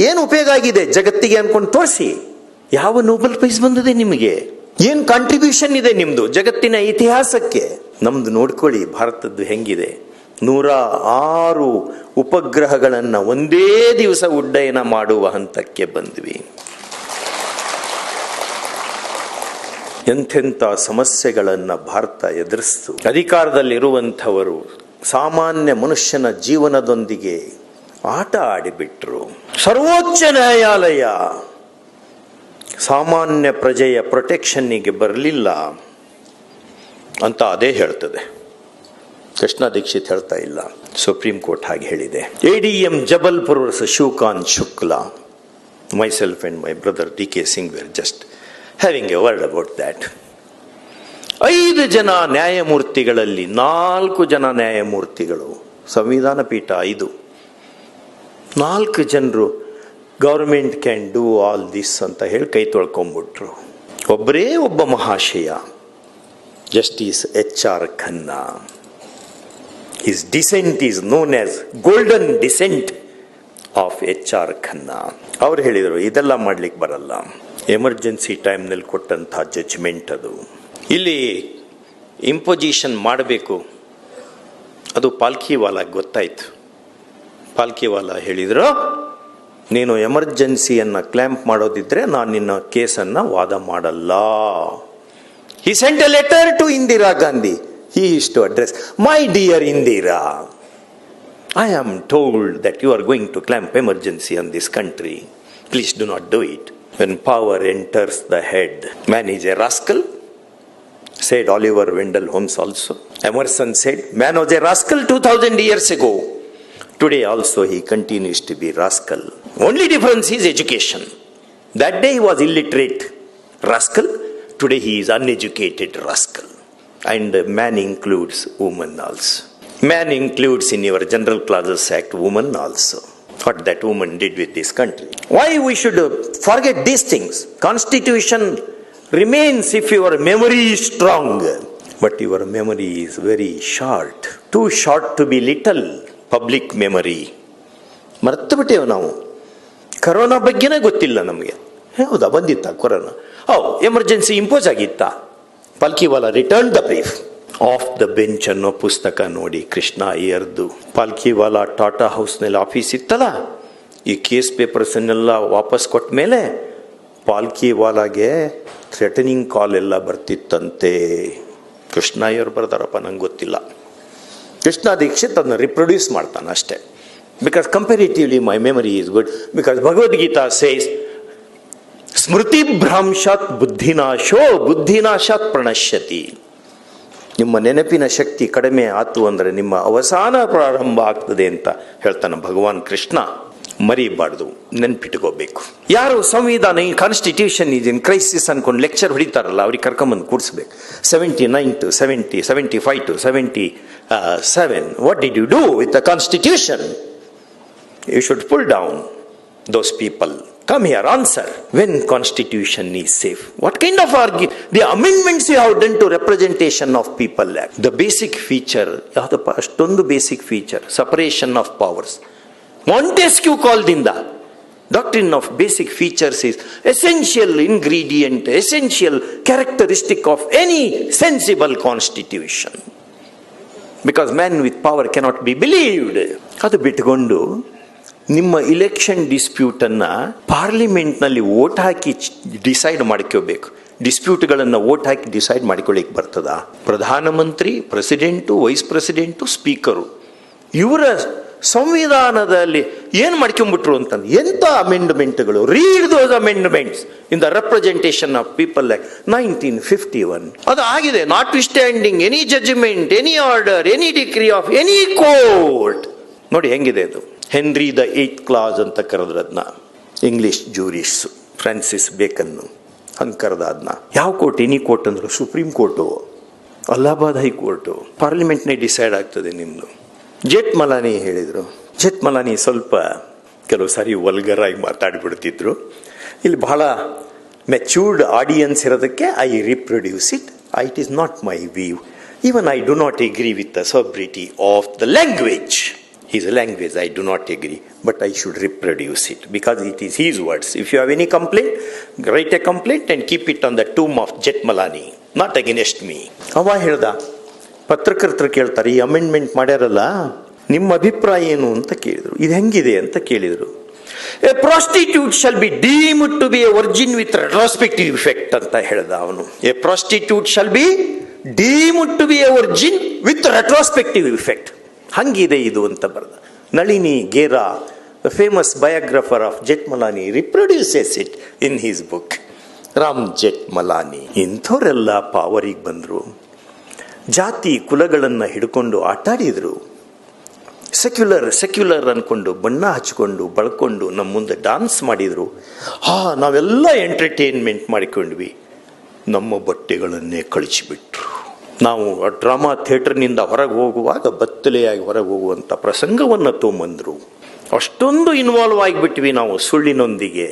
ಏನು ಉಪಯೋಗ ಆಗಿದೆ ಜಗತ್ತಿಗೆ ಅನ್ಕೊಂಡು ತೋರಿಸಿ. ಯಾವ ನೋಬೆಲ್ ಪ್ರೈಸ್ ಬಂದಿದೆ ನಿಮಗೆ? ಏನ್ ಕಾಂಟ್ರಿಬ್ಯೂಷನ್ ಇದೆ ನಿಮ್ದು ಜಗತ್ತಿನ ಇತಿಹಾಸಕ್ಕೆ? ನಮ್ದು ನೋಡ್ಕೊಳ್ಳಿ ಭಾರತದ್ದು ಹೆಂಗಿದೆ. 106 ಉಪಗ್ರಹಗಳನ್ನ ಒಂದೇ ದಿವಸ ಉಡ್ಡಯನ ಮಾಡುವ ಹಂತಕ್ಕೆ ಬಂದ್ವಿ. ಎಂಥೆಂಥ ಸಮಸ್ಯೆಗಳನ್ನ ಭಾರತ ಎದುರಿಸ್ತು. ಅಧಿಕಾರದಲ್ಲಿರುವಂಥವರು ಸಾಮಾನ್ಯ ಮನುಷ್ಯನ ಜೀವನದೊಂದಿಗೆ ಆಟ ಆಡಿಬಿಟ್ರು. ಸರ್ವೋಚ್ಚ ನ್ಯಾಯಾಲಯ ಸಾಮಾನ್ಯ ಪ್ರಜೆಯ ಪ್ರೊಟೆಕ್ಷನ್ನಿಗೆ ಬರಲಿಲ್ಲ ಅಂತ ಅದೇ ಹೇಳ್ತದೆ. ಕೃಷ್ಣ ದೀಕ್ಷಿತ್ ಹೇಳ್ತಾ ಇಲ್ಲ, ಸುಪ್ರೀಂ ಕೋರ್ಟ್ ಹಾಗೆ ಹೇಳಿದೆ. ADM Jabalpur versus Shivakant Shukla. Myself and my brother DK Singh were just having a word about that. 5 ಜನ ನ್ಯಾಯಮೂರ್ತಿಗಳಲ್ಲಿ 4 ಜನ ನ್ಯಾಯಮೂರ್ತಿಗಳು, ಸಂವಿಧಾನ ಪೀಠ 5, 4 ಜನರು government can do all this ಅಂತ ಹೇಳಿ ಕೈ ತೊಳ್ಕೊಂಡ್ಬಿಟ್ರು. ಒಬ್ಬರೇ ಒಬ್ಬ ಮಹಾಶಯ, justice HR Khanna. His dissent is known as golden dissent of HR Khanna. ಅವ್ರು ಹೇಳಿದರು, ಇದೆಲ್ಲ ಮಾಡ್ಲಿಕ್ಕೆ ಬರಲ್ಲ, ಎಮರ್ಜೆನ್ಸಿ ಟೈಮ್ನಲ್ಲಿ ಕೊಟ್ಟಂಥ ಜಡ್ಜ್ಮೆಂಟ್ ಅದು. ಇಲ್ಲಿ ಇಂಪೊಸಿಷನ್ ಮಾಡಬೇಕು, ಅದು ಪಾಲ್ಕಿವಾಲಾಗೆ ಗೊತ್ತಾಯ್ತು. ಪಾಲ್ಕಿವಾಲಾ ಹೇಳಿದ್ರು, ನೀನು ಎಮರ್ಜೆನ್ಸಿಯನ್ನು ಕ್ಲ್ಯಾಂಪ್ ಮಾಡೋದಿದ್ರೆ ನಾನು ನಿನ್ನ ಕೇಸನ್ನು ವಾದ ಮಾಡಲ್ಲ. He sent a letter to Indira Gandhi. He is to address, my dear Indira, I am told that you are going to clamp emergency on this country. Please do not do it. When power enters the head, man is a rascal, said Oliver Wendell Holmes also. Emerson said, man was a rascal 2000 years ago. Today also he continues to be rascal. Only difference is education. That day he was illiterate rascal. Today he is uneducated rascal. And man includes woman also. Man includes in your General Clauses Act woman also. What that woman did with this country. Why we should forget these things? Constitution remains if your memory is strong. But your memory is very short. Too short to be little. Public memory. ಮರೆತು ಬಿಟ್ಟೇವೆ ನಾವು. Corona ಬಗ್ಗೆನೇ ಗೊತ್ತಿಲ್ಲ ನಮಗೆ. ಹೌದಾ, ಬಂದಿತ್ತಾ corona? Emergency impose ಆಗಿತ್ತಾ? Palkhivala return the brief. Of the bench ಅನ್ನೋ ಪುಸ್ತಕ ನೋಡಿ, ಕೃಷ್ಣ ಅಯ್ಯರ್ದು. ಪಾಲ್ಕಿವಾಲ ಟಾಟಾ ಹೌಸ್ನಲ್ಲಿ ಆಫೀಸ್ ಇತ್ತಲ್ಲ, ಈ ಕೇಸ್ ಪೇಪರ್ಸನ್ನೆಲ್ಲ ವಾಪಸ್ ಕೊಟ್ಟ ಮೇಲೆ ಪಾಲ್ಕಿವಾಲಾಗೆ ಥ್ರೆಟನಿಂಗ್ ಕಾಲ್ ಎಲ್ಲ ಬರ್ತಿತ್ತಂತೆ. ಕೃಷ್ಣ ಅಯ್ಯರ್ ಬರ್ದಾರಪ್ಪ, ನಂಗೆ ಗೊತ್ತಿಲ್ಲ. ಕೃಷ್ಣ ದೀಕ್ಷಿತ್ ಅದನ್ನ ರಿಪ್ರೊಡ್ಯೂಸ್ ಮಾಡ್ತಾನೆ ಅಷ್ಟೇ. Because comparatively my memory is good. Because Bhagavad Gita says ಸ್ಮೃತಿ ಭ್ರಂಶಾತ್ ಬುದ್ಧಿನಾಶೋ ಬುದ್ಧಿನಾಶಾತ್ ಪ್ರಣಶ್ಯತಿ. ನಿಮ್ಮ ನೆನಪಿನ ಶಕ್ತಿ ಕಡಿಮೆ ಆತು ಅಂದರೆ ನಿಮ್ಮ ಅವಸಾನ ಪ್ರಾರಂಭ ಆಗ್ತದೆ ಅಂತ ಹೇಳ್ತಾನೆ ಭಗವಾನ್ ಕೃಷ್ಣ. ಮರಿಬಾರ್ದು, ನೆನ್ಪಿಟ್ಕೋಬೇಕು. ಯಾರು ಸಂವಿಧಾನ ಈ ಕಾನ್ಸ್ಟಿಟ್ಯೂಷನ್ ಈಸ್ ಇನ್ ಕ್ರೈಸಿಸ್ ಅನ್ಕೊಂಡು ಲೆಕ್ಚರ್ ಹೊಡಿತಾರಲ್ಲ, ಅವ್ರಿಗೆ ಕರ್ಕೊಂಬಂದು ಕೂಡಿಸ್ಬೇಕು. 79 to 70, 75 to 77. What did you do with the constitution? You should pull down those people. Come here, answer. When constitution is safe, what kind of the amendments you have done to Representation of People Act? The basic feature, ಅಷ್ಟೊಂದು basic feature, separation of powers. Montesquieu called in the doctrine of basic features is essential ingredient, essential characteristic of any sensible constitution. Because man with power cannot be believed. ಅದು ಬಿಟ್ಟುಕೊಂಡು ನಿಮ್ಮ election ಡಿಸ್ಪ್ಯೂಟನ್ನು ಪಾರ್ಲಿಮೆಂಟ್ನಲ್ಲಿ vote ಹಾಕಿ decide ಮಾಡ್ಕೋಬೇಕು. ಡಿಸ್ಪ್ಯೂಟ್ಗಳನ್ನು vote ಹಾಕಿ decide ಮಾಡ್ಕೊಳ್ಳಿಕ್ಕೆ ಬರ್ತದಾ? ಪ್ರಧಾನಮಂತ್ರಿ, president, wise president, speaker ಇವರ ಸಂವಿಧಾನದಲ್ಲಿ ಏನು ಮಾಡ್ಕೊಂಡ್ಬಿಟ್ರು ಅಂತಂದು ಎಂಥ ಅಮೆಂಡ್ಮೆಂಟ್ಗಳು. Read those amendments in the representation of people act 1951. ಅದು ಆಗಿದೆ. Notwithstanding any judgment, any order, any decree of any court. ನೋಡಿ ಹೆಂಗಿದೆ ಅದು. ಹೆನ್ರಿ ದ 8th ಕ್ಲಾಸ್ ಅಂತ ಕರೆದ್ರು ಅದನ್ನ. ಇಂಗ್ಲಿಷ್ ಜೂರಿಸ್ ಫ್ರಾನ್ಸಿಸ್ ಬೇಕನ್ನು ಹಂಗೆ ಕರೆದ ಅದನ್ನ. ಯಾವ ಕೋರ್ಟ್? ಎನಿ ಕೋರ್ಟ್ ಅಂದರು. ಸುಪ್ರೀಂ ಕೋರ್ಟು, ಅಲಹಾಬಾದ್ ಹೈಕೋರ್ಟು, ಪಾರ್ಲಿಮೆಂಟ್ನೇ ಡಿಸೈಡ್ ಆಗ್ತದೆ ನಿಮ್ಮದು. ಜೇಠ್ಮಲಾನಿ ಹೇಳಿದರು. ಜೇಠ್ಮಲಾನಿ ಸ್ವಲ್ಪ ಕೆಲವು ಸಾರಿ ವಲ್ಗರ್ ಆಗಿ ಮಾತಾಡಿಬಿಡ್ತಿದ್ರು. ಇಲ್ಲಿ ಬಹಳ ಮೆಚ್ಯೂರ್ಡ್ ಆಡಿಯನ್ಸ್ ಇರೋದಕ್ಕೆ I reproduce it. It is not my view. Even I do not agree with the sobriety of the language. His language I do not agree, but I should reproduce it because it is his words. If you have any complaint, write a complaint and keep it on the tomb of Jethmalani, not against me. ಅವ ಹೇಳ್ದ, ಪತ್ರಕರ್ತರು ಕೇಳ್ತಾರೆ, ಈ amendment ಮಾಡ್ಯಾರಲ್ಲ, ನಿಮ್ಮ ಅಭಿಪ್ರಾಯ ಏನು ಅಂತ ಕೇಳಿದ್ರು. ಇದು ಹೆಂಗಿದೆ ಅಂತ ಕೇಳಿದ್ರು. A prostitute shall be deemed to be a virgin with retrospective effect ಅಂತ ಹೇಳ್ದ ಅವನು. A prostitute shall be deemed to be a virgin with retrospective effect. ಹಂಗಿದೆ ಇದು ಅಂತ ಬರೆದ. Nalini Gera, the famous biographer of Jethmalani, reproduces it in his book Ram Jethmalani. ಇಂಥವರೆಲ್ಲ ಪಾವರಿಗೆ ಬಂದರು. ಜಾತಿ ಕುಲಗಳನ್ನು ಹಿಡ್ಕೊಂಡು ಆಟಾಡಿದರು. ಸೆಕ್ಯುಲರ್ ಅಂದ್ಕೊಂಡು ಬಣ್ಣ ಹಚ್ಕೊಂಡು ಬಳ್ಕೊಂಡು ನಮ್ಮ ಮುಂದೆ ಡಾನ್ಸ್ ಮಾಡಿದರು. ನಾವೆಲ್ಲ ಎಂಟರ್ಟೈನ್ಮೆಂಟ್ ಮಾಡಿಕೊಂಡ್ವಿ. ನಮ್ಮ ಬಟ್ಟೆಗಳನ್ನೇ ಕಳಿಸಿಬಿಟ್ರು. ನಾವು ಡ್ರಾಮಾ ಥಿಯೇಟರ್ನಿಂದ ಹೊರಗೆ ಹೋಗುವಾಗ ಬತ್ತಲೆಯಾಗಿ ಹೊರಗೆ ಹೋಗುವಂಥ ಪ್ರಸಂಗವನ್ನು ತೊಗೊಂಬಂದರು. ಅಷ್ಟೊಂದು ಇನ್ವಾಲ್ವ್ ಆಗಿಬಿಟ್ವಿ ನಾವು. ಸುಳ್ಳಿನೊಂದಿಗೆ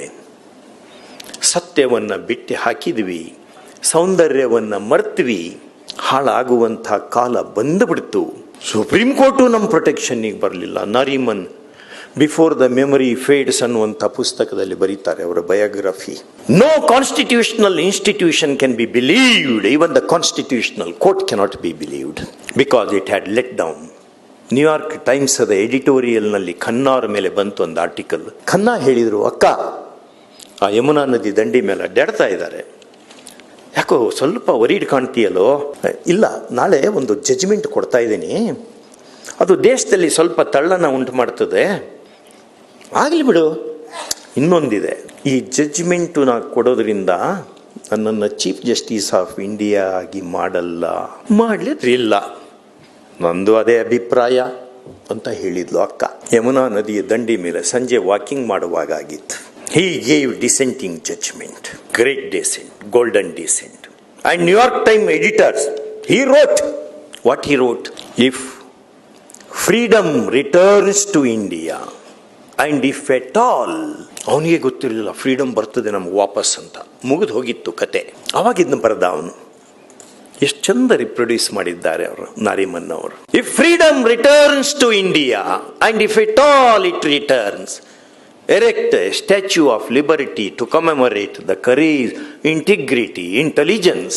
ಸತ್ಯವನ್ನು ಬಿಟ್ಟು ಹಾಕಿದ್ವಿ, ಸೌಂದರ್ಯವನ್ನು ಮರ್ತ್ವಿ. ಹಾಳಾಗುವಂಥ ಕಾಲ ಬಂದುಬಿಡ್ತು. ಸುಪ್ರೀಂ ಕೋರ್ಟು ನಮ್ಮ ಪ್ರೊಟೆಕ್ಷನ್ನಿಗೆ ಬರಲಿಲ್ಲ. Nariman before the memory fades ಅನ್ನುವಂಥ ಪುಸ್ತಕದಲ್ಲಿ ಬರೀತಾರೆ ಅವರ biography. No constitutional institution can be believed. Even the constitutional court cannot be believed because it had let down. New York Times ಅದ ಎಡಿಟೋರಿಯಲ್ನಲ್ಲಿ ಖನ್ನಾರ ಮೇಲೆ ಬಂತು ಒಂದು ಆರ್ಟಿಕಲ್. ಖನ್ನಾ ಹೇಳಿದರು, ಅಕ್ಕ ಆ ಯಮುನಾ ನದಿ ದಂಡಿ ಮೇಲೆ ಅಡ್ಡಾಡ್ತಾ ಇದ್ದಾರೆ, ಯಾಕೋ ಸ್ವಲ್ಪ ವರೀಡ್ ಕಾಣ್ತೀಯಲ್ಲೋ? ಇಲ್ಲ, ನಾಳೆ ಒಂದು ಜಜ್ಮೆಂಟ್ ಕೊಡ್ತಾ ಇದ್ದೀನಿ, ಅದು ದೇಶದಲ್ಲಿ ಸ್ವಲ್ಪ ತಳ್ಳನ ಉಂಟು ಮಾಡ್ತದೆ, ಆಗಲಿ ಬಿಡು. ಇನ್ನೊಂದಿದೆ, ಈ ಜಡ್ಜ್ಮೆಂಟು ನಾ ಕೊಡೋದ್ರಿಂದ ನನ್ನನ್ನು ಚೀಫ್ ಜಸ್ಟಿಸ್ ಆಫ್ ಇಂಡಿಯಾ ಆಗಿ ಮಾಡಲಿಲ್ಲ, ನಂದು ಅದೇ ಅಭಿಪ್ರಾಯ ಅಂತ ಹೇಳಿದ್ಲು ಅಕ್ಕ. ಯಮುನಾ ನದಿಯ ದಂಡಿ ಮೇಲೆ ಸಂಜೆ ವಾಕಿಂಗ್ ಮಾಡುವಾಗ ಆಗಿತ್ತು. He gave dissenting judgment, great dissent, golden dissent. And New York Times editors, he wrote, what he wrote? If freedom returns to India, and if at all, ಅವನಿಗೆ ಗೊತ್ತಿರಲಿಲ್ಲ ಫ್ರೀಡಮ್ ಬರ್ತದೆ ನಮ್ಗೆ ವಾಪಸ್ ಅಂತ, ಮುಗಿದು ಹೋಗಿತ್ತು ಕತೆ. ಅವಾಗಿದ್ನ ಬರೆದ ಅವನು. ಎಷ್ಟು ಚಂದ ರಿಪ್ರೊಡ್ಯೂಸ್ ಮಾಡಿದ್ದಾರೆ ಅವರು, ನಾರಿಮನ್ ಅವರು. If freedom returns to India and if at all it returns, erect a statue of liberty to commemorate the courage, integrity, intelligence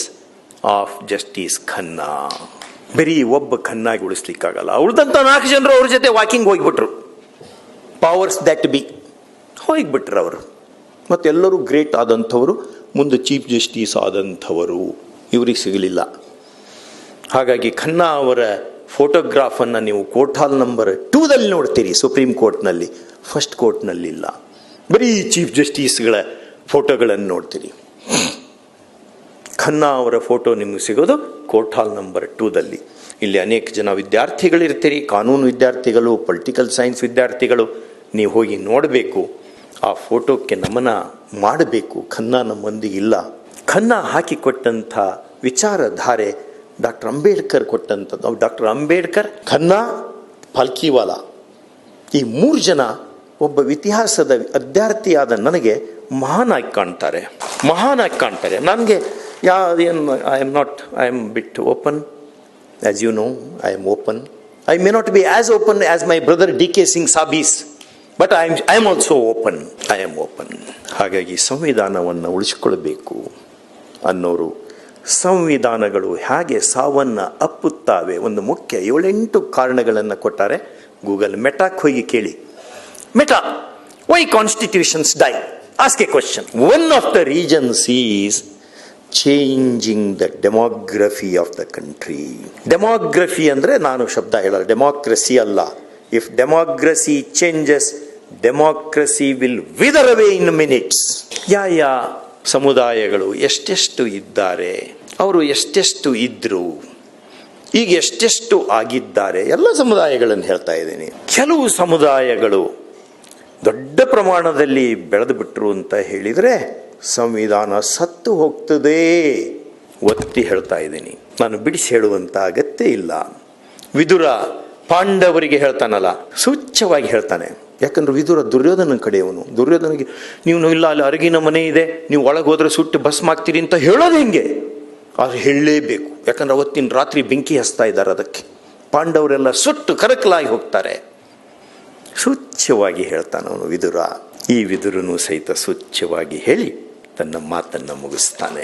of Justice Khanna. ಬರೀ ಒಬ್ಬ ಖನ್ನಾಗಿ ಉಳಿಸ್ಲಿಕ್ಕಾಗಲ್ಲ. ಉಳಿದಂಥ 4 ಜನರು ಅವ್ರ ಜೊತೆ ವಾಕಿಂಗ್ ಹೋಗಿಬಿಟ್ರು. ಪವರ್ಸ್ ದಟ್ ಬಿ ಹೋಗಿಬಿಟ್ರು ಅವರು. ಮತ್ತೆಲ್ಲರೂ ಗ್ರೇಟ್ ಆದಂಥವರು, ಮುಂದೆ ಚೀಫ್ ಜಸ್ಟಿಸ್ ಆದಂಥವರು ಇವ್ರಿಗೆ ಸಿಗಲಿಲ್ಲ. ಹಾಗಾಗಿ ಖನ್ನಾ ಅವರ ಫೋಟೋಗ್ರಾಫನ್ನು ನೀವು ಕೋರ್ಟ್ ಹಾಲ್ ನಂಬರ್ 2ದಲ್ಲಿ ನೋಡ್ತೀರಿ, ಸುಪ್ರೀಂ ಕೋರ್ಟ್ನಲ್ಲಿ. ಫಸ್ಟ್ ಕೋರ್ಟ್ನಲ್ಲಿಲ್ಲ, ಬರೀ ಚೀಫ್ ಜಸ್ಟಿಸ್ಗಳ ಫೋಟೋಗಳನ್ನು ನೋಡ್ತೀರಿ. ಖನ್ನಾ ಅವರ ಫೋಟೋ ನಿಮಗೆ ಸಿಗೋದು ಕೋರ್ಟ್ ಹಾಲ್ ನಂಬರ್ 2ದಲ್ಲಿ. ಇಲ್ಲಿ ಅನೇಕ ಜನ ವಿದ್ಯಾರ್ಥಿಗಳಿರ್ತೀರಿ, ಕಾನೂನು ವಿದ್ಯಾರ್ಥಿಗಳು, ಪೊಲಿಟಿಕಲ್ ಸೈನ್ಸ್ ವಿದ್ಯಾರ್ಥಿಗಳು. ನೀವು ಹೋಗಿ ನೋಡಬೇಕು, ಆ ಫೋಟೋಕ್ಕೆ ನಮನ ಮಾಡಬೇಕು. ಖನ್ನಾ ನಮ್ಮೊಂದಿಗೆ ಇಲ್ಲ. ಖನ್ನಾ ಹಾಕಿಕೊಟ್ಟಂಥ ವಿಚಾರಧಾರೆ ಡಾಕ್ಟರ್ ಅಂಬೇಡ್ಕರ್ ಕೊಟ್ಟಂಥದ್ದು. ಡಾಕ್ಟರ್ ಅಂಬೇಡ್ಕರ್, ಖನ್ನಾ, ಪಾಲ್ಕಿವಾಲಾ, ಈ 3 ಜನ ಒಬ್ಬ ಇತಿಹಾಸದ ವಿದ್ಯಾರ್ಥಿಯಾದ ನನಗೆ ಮಹಾನಾಗಿ ಕಾಣ್ತಾರೆ. ನನಗೆ I am bit open, as you know, I am open. I may not be as open as my brother D K. Singh ಸಾಬೀಸ್, but I am also open. I am open. ಹಾಗಾಗಿ ಸಂವಿಧಾನವನ್ನು ಉಳಿಸಿಕೊಳ್ಬೇಕು ಅನ್ನೋರು, ಸಂವಿಧಾನಗಳು ಹೇಗೆ ಸಾವನ್ನು ಅಪ್ಪುತ್ತಾವೆ, ಒಂದು ಮುಖ್ಯ 7-8 ಕಾರಣಗಳನ್ನು ಕೊಟ್ಟಾರೆ. ಗೂಗಲ್ ಮೆಟಾಕ್ಕೆ ಹೋಗಿ ಕೇಳಿ, Meta, why constitutions die? Ask a question. One of the reasons is changing the demography of the country. Demography ಅಂದರೆ ನಾನು ಶಬ್ದ ಹೇಳಲ್ಲ, ಡೆಮೋಕ್ರಸಿ ಅಲ್ಲ. If democracy changes, democracy will wither away in minutes. ಯಾ ಸಮುದಾಯಗಳು ಎಷ್ಟೆಷ್ಟು ಇದ್ದಾರೆ, ಅವರು ಎಷ್ಟೆಷ್ಟು ಇದ್ರು, ಈಗ ಎಷ್ಟೆಷ್ಟು ಆಗಿದ್ದಾರೆ, ಎಲ್ಲ ಸಮುದಾಯಗಳನ್ನು ಹೇಳ್ತಾ ಇದ್ದೀನಿ. ಕೆಲವು ಸಮುದಾಯಗಳು ದೊಡ್ಡ ಪ್ರಮಾಣದಲ್ಲಿ ಬೆಳೆದು ಬಿಟ್ರು ಅಂತ ಹೇಳಿದರೆ ಸಂವಿಧಾನ ಸತ್ತು ಹೋಗ್ತದೆ. ಒತ್ತಿ ಹೇಳ್ತಾ ಇದ್ದೀನಿ, ನಾನು ಬಿಡಿಸಿ ಹೇಳುವಂತ ಅಗತ್ಯ ಇಲ್ಲ. ವಿದುರ ಪಾಂಡವರಿಗೆ ಹೇಳ್ತಾನಲ್ಲ, ಸೂಚ್ಯವಾಗಿ ಹೇಳ್ತಾನೆ. ಯಾಕಂದ್ರೆ ವಿದುರ ದುರ್ಯೋಧನ ಕಡೆಯವನು. ದುರ್ಯೋಧನಿಗೆ ನೀವು ಇಲ್ಲ, ಅಲ್ಲಿ ಅರಗಿನ ಮನೆ ಇದೆ, ನೀವು ಒಳಗೆ ಹೋದ್ರೆ ಸುಟ್ಟು ಭಸ್ಮಾಗ್ತೀರಿ ಅಂತ ಹೇಳೋದು ಹೆಂಗೆ? ಅದು ಹೇಳಲೇಬೇಕು. ಯಾಕಂದ್ರೆ ಅವತ್ತಿನ ರಾತ್ರಿ ಬೆಂಕಿ ಹಚ್ತಾ ಇದ್ದಾರೆ, ಅದಕ್ಕೆ ಪಾಂಡವರೆಲ್ಲ ಸುಟ್ಟು ಕರಕಲಾಗಿ ಹೋಗ್ತಾರೆ. ಸೂಚ್ಯವಾಗಿ ಹೇಳ್ತಾನವನು ವಿದುರ. ಈ ವಿದುರನು ಸಹಿತ ಸೂಚ್ಯವಾಗಿ ಹೇಳಿ ತನ್ನ ಮಾತನ್ನು ಮುಗಿಸ್ತಾನೆ.